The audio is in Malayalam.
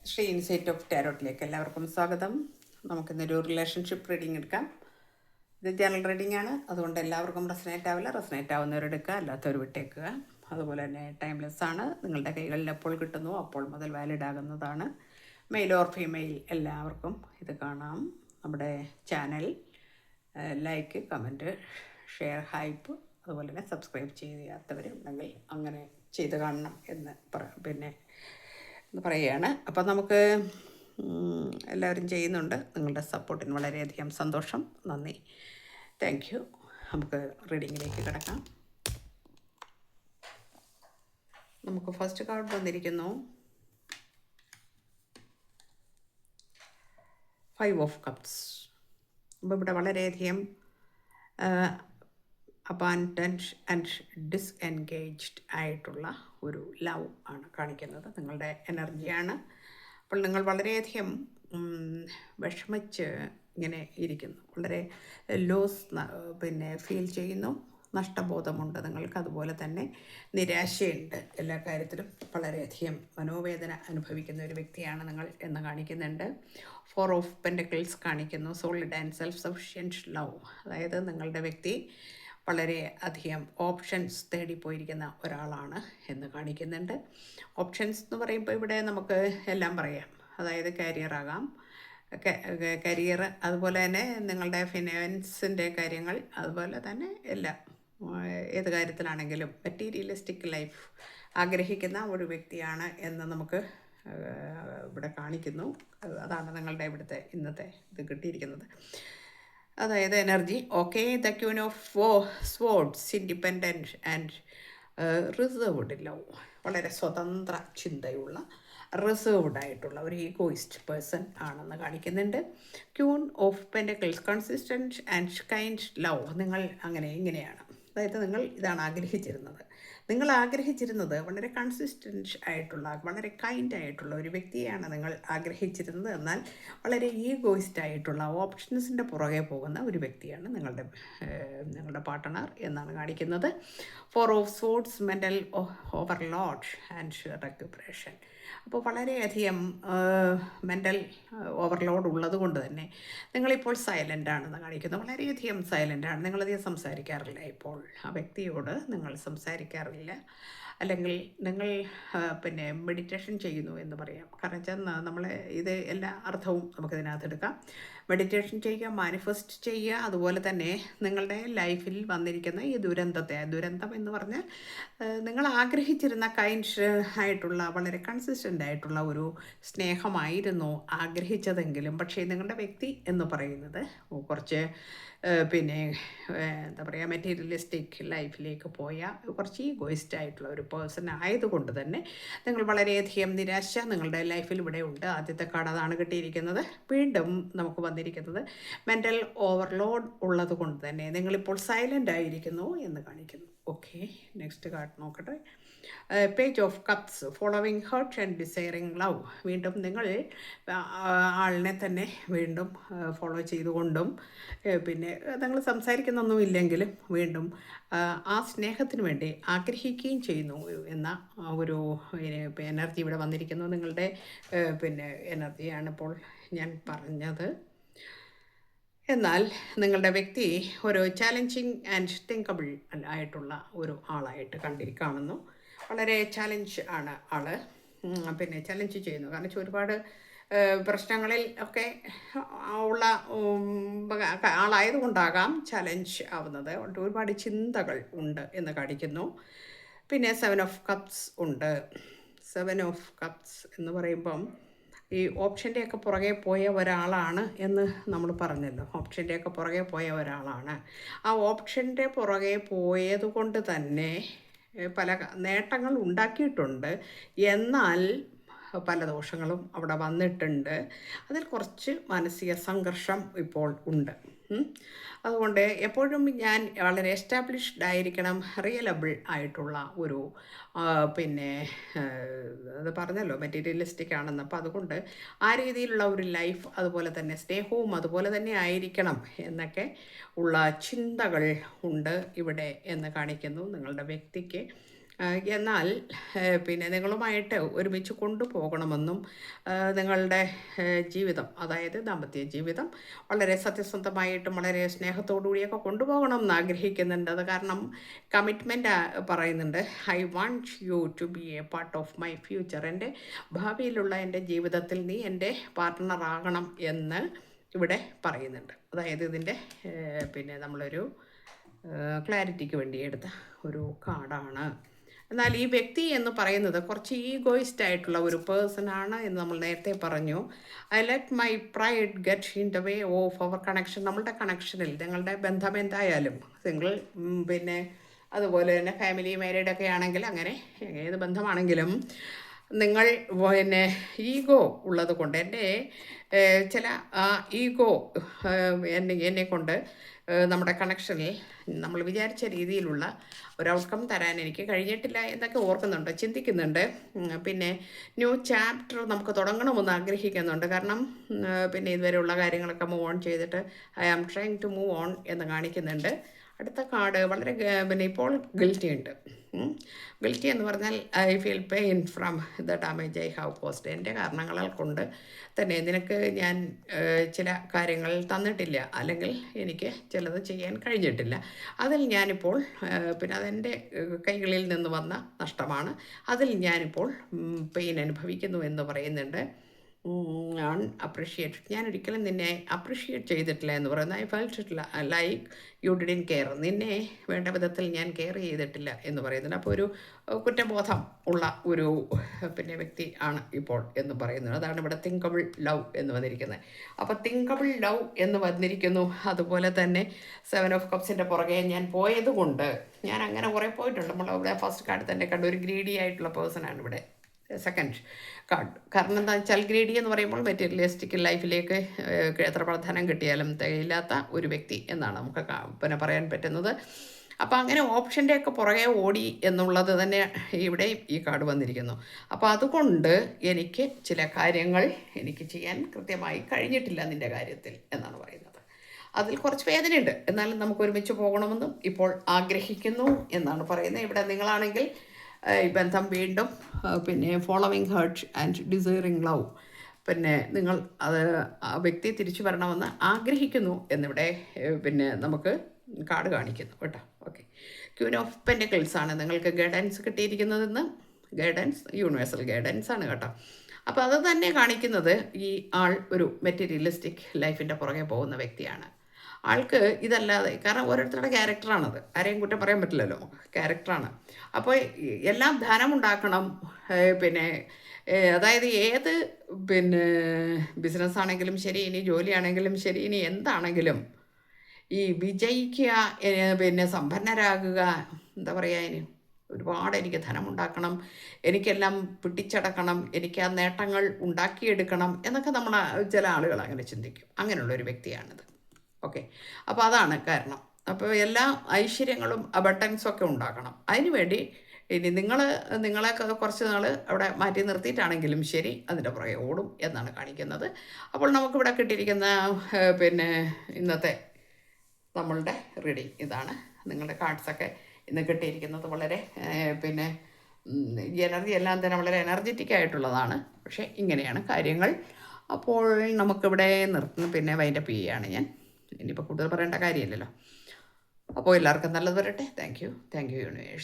ശ്രീ ഇൻസൈറ്റ് ഓഫ് ടാരോട്ടിലേക്ക് എല്ലാവർക്കും സ്വാഗതം. നമുക്കിന്നൊരു റിലേഷൻഷിപ്പ് റീഡിംഗ് എടുക്കാം. ഇത് ജനറൽ റീഡിംഗ് ആണ്, അതുകൊണ്ട് എല്ലാവർക്കും റെസനേറ്റ് ആവില്ല. റെസനേറ്റ് ആവുന്നവരെടുക്കുക, അല്ലാത്തവർ വിട്ടേക്കുക. അതുപോലെ തന്നെ ടൈംലെസ് ആണ്. നിങ്ങളുടെ കൈകളിൽ എപ്പോൾ കിട്ടുന്നു അപ്പോൾ മുതൽ വാലിഡ് ആകുന്നതാണ്. മെയിൽ ഓർ ഫീമെയിൽ എല്ലാവർക്കും ഇത് കാണാം. നമ്മുടെ channel like, comment, share, hype, അതുപോലെ തന്നെ സബ്സ്ക്രൈബ് ചെയ്യാത്തവരുണ്ടെങ്കിൽ അങ്ങനെ ചെയ്ത് കാണണം എന്ന് പറയുകയാണ്. അപ്പം നമുക്ക് എല്ലാവരും ചെയ്യുന്നുണ്ട്. നിങ്ങളുടെ സപ്പോർട്ടിന് വളരെയധികം സന്തോഷം, നന്ദി, താങ്ക് യു. നമുക്ക് റീഡിങ്ങിലേക്ക് കിടക്കാം. നമുക്ക് ഫസ്റ്റ് കാർഡ് വന്നിരിക്കുന്നു 5 ഓഫ് കപ്സ്. അപ്പോൾ ഇവിടെ വളരെയധികം അബാൻഡൻറ്റ് ആൻഡ് ഡിസ്എൻഗേജ്ഡ് ആയിട്ടുള്ള ഒരു ലവ് ആണ് കാണിക്കുന്നത്. നിങ്ങളുടെ എനർജിയാണ്. അപ്പോൾ നിങ്ങൾ വളരെയധികം വിഷമിച്ച് ഇങ്ങനെ ഇരിക്കുന്നു. വളരെ ലോസ് ഫീൽ ചെയ്യുന്നു. നഷ്ടബോധമുണ്ട് നിങ്ങൾക്ക്. അതുപോലെ തന്നെ നിരാശയുണ്ട്. എല്ലാ കാര്യത്തിലും വളരെയധികം മനോവേദന അനുഭവിക്കുന്ന ഒരു വ്യക്തിയാണ് നിങ്ങൾ എന്ന് കാണിക്കുന്നുണ്ട്. 4 ഓഫ് പെൻറ്റക്കിൾസ് കാണിക്കുന്നു. Solid and self sufficient love. അതായത് നിങ്ങളുടെ വ്യക്തി വളരെ അധികം ഓപ്ഷൻസ് തേടിപ്പോയിരിക്കുന്ന ഒരാളാണ് എന്ന് കാണിക്കുന്നുണ്ട്. ഓപ്ഷൻസ് എന്ന് പറയുമ്പോൾ ഇവിടെ നമുക്ക് എല്ലാം പറയാം. അതായത് കരിയറാകാം, കരിയർ, അതുപോലെ തന്നെ നിങ്ങളുടെ ഫിനാൻസിൻ്റെ കാര്യങ്ങൾ, അതുപോലെ തന്നെ എല്ലാം, ഏത് കാര്യത്തിലാണെങ്കിലും മെറ്റീരിയലിസ്റ്റിക് ലൈഫ് ആഗ്രഹിക്കുന്ന ഒരു വ്യക്തിയാണ് എന്ന് നമുക്ക് ഇവിടെ കാണിക്കുന്നു. അതാണ് നിങ്ങളുടെ ഇവിടുത്തെ ഇന്നത്തെ ഇത് കിട്ടിയിരിക്കുന്നത്. അതായത് energy okay. The queen of swords, independent and reserved love. വളരെ സ്വതന്ത്ര ചിന്തയുള്ള, റിസർവ്ഡ് ആയിട്ടുള്ള ഒരു ഈഗോയിസ്റ്റ് പേഴ്സൺ ആണെന്ന് കാണിക്കുന്നുണ്ട്. Queen of pentacles, consistent and kind love. നിങ്ങൾ ഇങ്ങനെയാണ്. അതായത് നിങ്ങൾ ഇതാണ് ആഗ്രഹിച്ചിരുന്നത്. നിങ്ങൾ ആഗ്രഹിച്ചിരുന്നത് വളരെ കൺസിസ്റ്റൻറ്റ് ആയിട്ടുള്ള, വളരെ കൈൻഡ് ആയിട്ടുള്ള ഒരു വ്യക്തിയാണ് നിങ്ങൾ ആഗ്രഹിച്ചിരുന്നത്. എന്നാൽ വളരെ ഈഗോയിസ്റ്റ് ആയിട്ടുള്ള, ഓപ്ഷൻസിൻ്റെ പുറകെ പോകുന്ന ഒരു വ്യക്തിയാണ് നിങ്ങളുടെ പാർട്ട്ണർ എന്നാണ് കാണിക്കുന്നത്. 4 of swords, mental overload and recuperation. അപ്പോൾ വളരെയധികം മെൻ്റൽ ഓവർലോഡ് ഉള്ളത് കൊണ്ട് തന്നെ നിങ്ങളിപ്പോൾ സൈലൻ്റ് ആണെന്ന് കാണിക്കുന്നു. വളരെയധികം സൈലൻ്റാണ്. നിങ്ങളധികം സംസാരിക്കാറില്ല. ഇപ്പോൾ ആ വ്യക്തിയോട് നിങ്ങൾ സംസാരിക്കാറില്ല. അല്ലെങ്കിൽ നിങ്ങൾ മെഡിറ്റേഷൻ ചെയ്യുന്നു എന്ന് പറയാം. കാരണം വെച്ചാൽ നമ്മൾ ഇത് എല്ലാ അർത്ഥവും നമുക്കിതിനകത്ത് എടുക്കാം. മെഡിറ്റേഷൻ ചെയ്യുക, മാനിഫെസ്റ്റ് ചെയ്യുക, അതുപോലെ തന്നെ നിങ്ങളുടെ ലൈഫിൽ വന്നിരിക്കുന്ന ഈ ദുരന്തം എന്ന് പറഞ്ഞാൽ നിങ്ങൾ ആഗ്രഹിച്ചിരുന്ന കൈൻഡ് ആയിട്ടുള്ള, വളരെ കൺസിസ്റ്റൻ്റ് ആയിട്ടുള്ള ഒരു സ്നേഹമായിരുന്നു ആഗ്രഹിച്ചതെങ്കിലും, പക്ഷേ നിങ്ങളുടെ വ്യക്തി എന്ന് പറയുന്നത് കുറച്ച് എന്താ പറയുക, മെറ്റീരിയലിസ്റ്റിക് ലൈഫിലേക്ക് പോയ കുറച്ച് ഈഗോയിസ്റ്റ് ആയിട്ടുള്ള ഒരു പേഴ്സൺ ആയതുകൊണ്ട് തന്നെ നിങ്ങൾ വളരെയധികം നിരാശ നിങ്ങളുടെ ലൈഫിൽ ഇവിടെ ഉണ്ട്. ആദ്യത്തെ കാർഡ് അതാണ് കിട്ടിയിരിക്കുന്നത്. വീണ്ടും നമുക്ക് വന്നിരിക്കുന്നത് മെൻ്റൽ ഓവർലോഡ് ഉള്ളത് കൊണ്ട് തന്നെ നിങ്ങളിപ്പോൾ സൈലൻ്റ് ആയിരിക്കുന്നു എന്ന് കാണിക്കുന്നു. ഓക്കെ, നെക്സ്റ്റ് കാർഡ് നോക്കട്ടെ. Page of cups, following heart and desiring love. വീണ്ടും നിങ്ങൾ ആളിനെ തന്നെ വീണ്ടും ഫോളോ ചെയ്തുകൊണ്ടും നിങ്ങൾ സംസാരിക്കുന്നൊന്നും ഇല്ലെങ്കിലും വീണ്ടും ആ സ്നേഹത്തിന് വേണ്ടി ആഗ്രഹിക്കുകയും ചെയ്യുന്നു എന്ന ഒരു എനർജി ഇവിടെ വന്നിരിക്കുന്നു. നിങ്ങളുടെ എനർജിയാണ് ഇപ്പോൾ ഞാൻ പറഞ്ഞത്. എന്നാൽ നിങ്ങളുടെ വ്യക്തി ഒരു ചാലഞ്ചിങ് ആൻഡ് തിങ്കബിൾ ആയിട്ടുള്ള ഒരു ആളായിട്ട് കാണുന്നു. വളരെ ചാലഞ്ച് ആണ് ആള്. ചലഞ്ച് ചെയ്യുന്നു. കാരണം ഒരുപാട് പ്രശ്നങ്ങളിൽ ഒക്കെ ഉള്ള ആളായതുകൊണ്ടാകാം ചലഞ്ച് ആവുന്നത്. ഒരുപാട് ചിന്തകൾ ഉണ്ട് എന്ന് കാണിക്കുന്നു. 7 ഓഫ് കപ്സ് ഉണ്ട്. 7 ഓഫ് കപ്സ് എന്ന് പറയുമ്പം ഈ ഓപ്ഷൻ്റെയൊക്കെ പുറകെ പോയ ഒരാളാണ് എന്ന് നമ്മൾ പറഞ്ഞല്ലോ. ഓപ്ഷൻ്റെയൊക്കെ പുറകെ പോയ ഒരാളാണ്. ആ ഓപ്ഷൻ്റെ പുറകെ പോയതുകൊണ്ട് തന്നെ പല നേട്ടങ്ങൾ ഉണ്ടാക്കിയിട്ടുണ്ട്. എന്നാൽ പല ദോഷങ്ങളും അവിടെ വന്നിട്ടുണ്ട്. അതിൽ കുറച്ച് മാനസിക സംഘർഷം ഇപ്പോൾ ഉണ്ട്. അതുകൊണ്ട് എപ്പോഴും ഞാൻ വളരെ എസ്റ്റാബ്ലിഷ്ഡ് ആയിരിക്കണം, റിയലബിൾ ആയിട്ടുള്ള ഒരു അത് പറഞ്ഞല്ലോ മെറ്റീരിയലിസ്റ്റിക് ആണെന്ന്. അപ്പോൾ അതുകൊണ്ട് ആ രീതിയിലുള്ള ഒരു ലൈഫ്, അതുപോലെ തന്നെ സ്നേഹവും അതുപോലെ തന്നെ ആയിരിക്കണം എന്നൊക്കെ ഉള്ള ചിന്തകൾ ഉണ്ട് ഇവിടെ എന്ന് കാണിക്കുന്നു. നിങ്ങളുടെ വ്യക്തിക്ക് എന്നാൽ പിന്നെ നിങ്ങളുമായിട്ട് ഒരുമിച്ച് കൊണ്ടുപോകണമെന്നും നിങ്ങളുടെ ജീവിതം, അതായത് ദാമ്പത്യ ജീവിതം വളരെ സത്യസന്ധമായിട്ടും വളരെ സ്നേഹത്തോടു കൂടിയൊക്കെ കൊണ്ടുപോകണം എന്ന് ആഗ്രഹിക്കുന്നുണ്ട്. അത് കാരണം കമ്മിറ്റ്മെൻറ്റ് പറയുന്നുണ്ട്. I want you to be a part of my future. എൻ്റെ ഭാവിയിലുള്ള എൻ്റെ ജീവിതത്തിൽ നീ എൻ്റെ പാർട്ട്ണറാകണം എന്ന് ഇവിടെ പറയുന്നുണ്ട്. അതായത് ഇതിൻ്റെ പിന്നെ നമ്മളൊരു ക്ലാരിറ്റിക്ക് വേണ്ടി എടുത്ത ഒരു കാർഡാണ്. എന്നാൽ ഈ വ്യക്തി എന്ന് പറയുന്നത് കുറച്ച് ഈഗോയിസ്റ്റ് ആയിട്ടുള്ള ഒരു പേഴ്സൺ ആണ് എന്ന് നമ്മൾ നേരത്തെ പറഞ്ഞു. I let my pride get in the way of our connection. നമ്മളുടെ കണക്ഷനിൽ നിങ്ങളുടെ ബന്ധം എന്തായാലും സിംഗിൾ പിന്നെ അതുപോലെ തന്നെ ഫാമിലി മാരീഡൊക്കെ ആണെങ്കിൽ അങ്ങനെ ഏത് ബന്ധമാണെങ്കിലും നിങ്ങൾ പിന്നെ ഈഗോ ഉള്ളത് കൊണ്ട് എൻ്റെ ചില ഈഗോ എന്നെ കൊണ്ട് നമ്മുടെ കണക്ഷനിൽ നമ്മൾ വിചാരിച്ച രീതിയിലുള്ള ഒരു ഔട്ട്കം തരാൻ എനിക്ക് കഴിഞ്ഞിട്ടില്ല എന്നൊക്കെ ഓർക്കുന്നുണ്ട്, ചിന്തിക്കുന്നുണ്ട്. പിന്നെ ന്യൂ ചാപ്റ്റർ നമുക്ക് തുടങ്ങണമെന്ന് ആഗ്രഹിക്കുന്നുണ്ട്. കാരണം പിന്നെ ഇതുവരെയുള്ള കാര്യങ്ങളൊക്കെ മൂവ് ഓൺ ചെയ്തിട്ട് I am trying to move on എന്ന് കാണിക്കുന്നുണ്ട്. അടുത്ത കാർഡ് വളരെ പിന്നെ ഇപ്പോൾ ഗിൽറ്റി ഉണ്ട്. ഗിൽറ്റി എന്ന് പറഞ്ഞാൽ I feel pain from the damage I have cost. എൻ്റെ കാരണങ്ങളാൽ കൊണ്ട് തന്നെ നിനക്ക് ഞാൻ ചില കാര്യങ്ങൾ തന്നിട്ടില്ല, അല്ലെങ്കിൽ എനിക്ക് ചിലത് ചെയ്യാൻ കഴിഞ്ഞിട്ടില്ല. അതിൽ ഞാനിപ്പോൾ പിന്നെ അതെൻ്റെ കൈകളിൽ നിന്ന് വന്ന നഷ്ടമാണ്. അതിൽ ഞാനിപ്പോൾ പെയിൻ അനുഭവിക്കുന്നു എന്ന് പറയുന്നുണ്ട്. അൺഅപ്രിഷിയേറ്റഡ്, ഞാൻ ഒരിക്കലും നിന്നെ അപ്രിഷിയേറ്റ് ചെയ്തിട്ടില്ല എന്ന് പറയുന്നത്. I felt like you didn't care, നിന്നെ വേണ്ട വിധത്തിൽ ഞാൻ കെയർ ചെയ്തിട്ടില്ല എന്ന് പറയുന്നുണ്ട്. അപ്പോൾ ഒരു കുറ്റബോധം ഉള്ള ഒരു പിന്നെ വ്യക്തി ആണ് ഇപ്പോൾ എന്ന് പറയുന്നത്. അതാണ് ഇവിടെ തിങ്കബിൾ ലവ് എന്ന് വന്നിരിക്കുന്നത്. അപ്പോൾ തിങ്കബിൾ ലവ് എന്ന് വന്നിരിക്കുന്നു. അതുപോലെ തന്നെ 7 ഓഫ് കപ്സിൻ്റെ പുറകെ ഞാൻ പോയതുകൊണ്ട് ഞാൻ അങ്ങനെ കുറേ പോയിട്ടുണ്ട്. നമ്മൾ ഇവിടെ ഫസ്റ്റ് കാർഡ് തന്നെ കണ്ട ഒരു ഗ്രീഡി ആയിട്ടുള്ള പേഴ്സണാണ് ഇവിടെ സെക്കൻഡ് കാർഡ്. കാരണം എന്താ വെച്ചാൽ ഗ്രീഡി എന്ന് പറയുമ്പോൾ മെറ്റീരിയലിസ്റ്റിക് ലൈഫിലേക്ക് എത്ര പ്രാധാന്യം കിട്ടിയാലും തികയില്ലാത്ത ഒരു വ്യക്തി എന്നാണ് നമുക്ക് പിന്നെ പറയാൻ പറ്റുന്നത്. അപ്പോൾ അങ്ങനെ ഓപ്ഷൻ്റെയൊക്കെ പുറകെ ഓടി എന്നുള്ളത് തന്നെ ഇവിടെ ഈ കാർഡ് വന്നിരിക്കുന്നു. അപ്പോൾ അതുകൊണ്ട് എനിക്ക് ചില കാര്യങ്ങൾ എനിക്ക് ചെയ്യാൻ കൃത്യമായി കഴിഞ്ഞിട്ടില്ല നിൻ്റെ കാര്യത്തിൽ എന്നാണ് പറയുന്നത്. അതിൽ കുറച്ച് വേദനയുണ്ട്, എന്നാലും നമുക്ക് ഒരുമിച്ച് പോകണമെന്നും ഇപ്പോൾ ആഗ്രഹിക്കുന്നു എന്നാണ് പറയുന്നത്. ഇവിടെ നിങ്ങളാണെങ്കിൽ ഈ ബന്ധം വീണ്ടും പിന്നെ following heart and desiring love, പിന്നെ നിങ്ങൾ അത് ആ വ്യക്തി തിരിച്ചു വരണമെന്ന് ആഗ്രഹിക്കുന്നു എന്നിവിടെ പിന്നെ നമുക്ക് കാർഡ് കാണിക്കുന്നു കേട്ടോ. ഓക്കെ, ക്വീൻ ഓഫ് പെൻറ്റക്കിൾസ് ആണ് നിങ്ങൾക്ക് ഗൈഡൻസ് കിട്ടിയിരിക്കുന്നതെന്ന്. ഗൈഡൻസ് യൂണിവേഴ്സൽ ഗൈഡൻസ് ആണ് കേട്ടോ. അപ്പോൾ അത് തന്നെ കാണിക്കുന്നത് ഈ ആൾ ഒരു മെറ്റീരിയലിസ്റ്റിക് ലൈഫിൻ്റെ പുറകെ പോകുന്ന വ്യക്തിയാണ്. ആൾക്ക് ഇതല്ലാതെ, കാരണം ഓരോരുത്തരുടെ ക്യാരക്ടറാണത്, ആരെയും കുറ്റം പറയാൻ പറ്റില്ലല്ലോ, ക്യാരക്ടറാണ്. അപ്പോൾ എല്ലാം ധനമുണ്ടാക്കണം, പിന്നെ അതായത് ഏത് പിന്നെ ബിസിനസ്സാണെങ്കിലും ശരി, ഇനി ജോലിയാണെങ്കിലും ശരി, ഇനി എന്താണെങ്കിലും ഈ വിജയിക്കുക, പിന്നെ സമ്പന്നരാകുക, എന്താ പറയുക, ഇനി ഒരുപാട് എനിക്ക് ധനമുണ്ടാക്കണം, എനിക്കെല്ലാം പിടിച്ചടക്കണം, എനിക്ക് ആ നേട്ടങ്ങൾ ഉണ്ടാക്കിയെടുക്കണം എന്നൊക്കെ നമ്മൾ ചില ആളുകൾ അങ്ങനെ ചിന്തിക്കും. അങ്ങനെയുള്ളൊരു വ്യക്തിയാണിത്. ഓക്കെ, അപ്പോൾ അതാണ് കാരണം. അപ്പോൾ എല്ലാ ഐശ്വര്യങ്ങളും അബണ്ടൻസും ഒക്കെ ഉണ്ടാക്കണം. അതിനുവേണ്ടി ഇനി നിങ്ങളെ കുറച്ച് നാൾ അവിടെ മാറ്റി നിർത്തിയിട്ടാണെങ്കിലും ശരി അതിൻ്റെ പുറകെ ഓടും എന്നാണ് കാണിക്കുന്നത്. അപ്പോൾ നമുക്കിവിടെ കിട്ടിയിരിക്കുന്ന പിന്നെ ഇന്നത്തെ നമ്മളുടെ റീഡിങ് ഇതാണ്. നിങ്ങളുടെ കാർഡ്സൊക്കെ ഇന്ന് കിട്ടിയിരിക്കുന്നത് വളരെ പിന്നെ എനർജി എല്ലാം തന്നെ വളരെ എനർജറ്റിക് ആയിട്ടുള്ളതാണ്. പക്ഷേ ഇങ്ങനെയാണ് കാര്യങ്ങൾ. അപ്പോൾ നമുക്കിവിടെ പിന്നെ വൈൻഡപ്പ് ചെയ്യുകയാണ് ഞാൻ. ഇനിയിപ്പോൾ കൂടുതൽ പറയേണ്ട കാര്യമില്ലല്ലോ. അപ്പോൾ എല്ലാവർക്കും നല്ലത് വരട്ടെ. Thank you universe.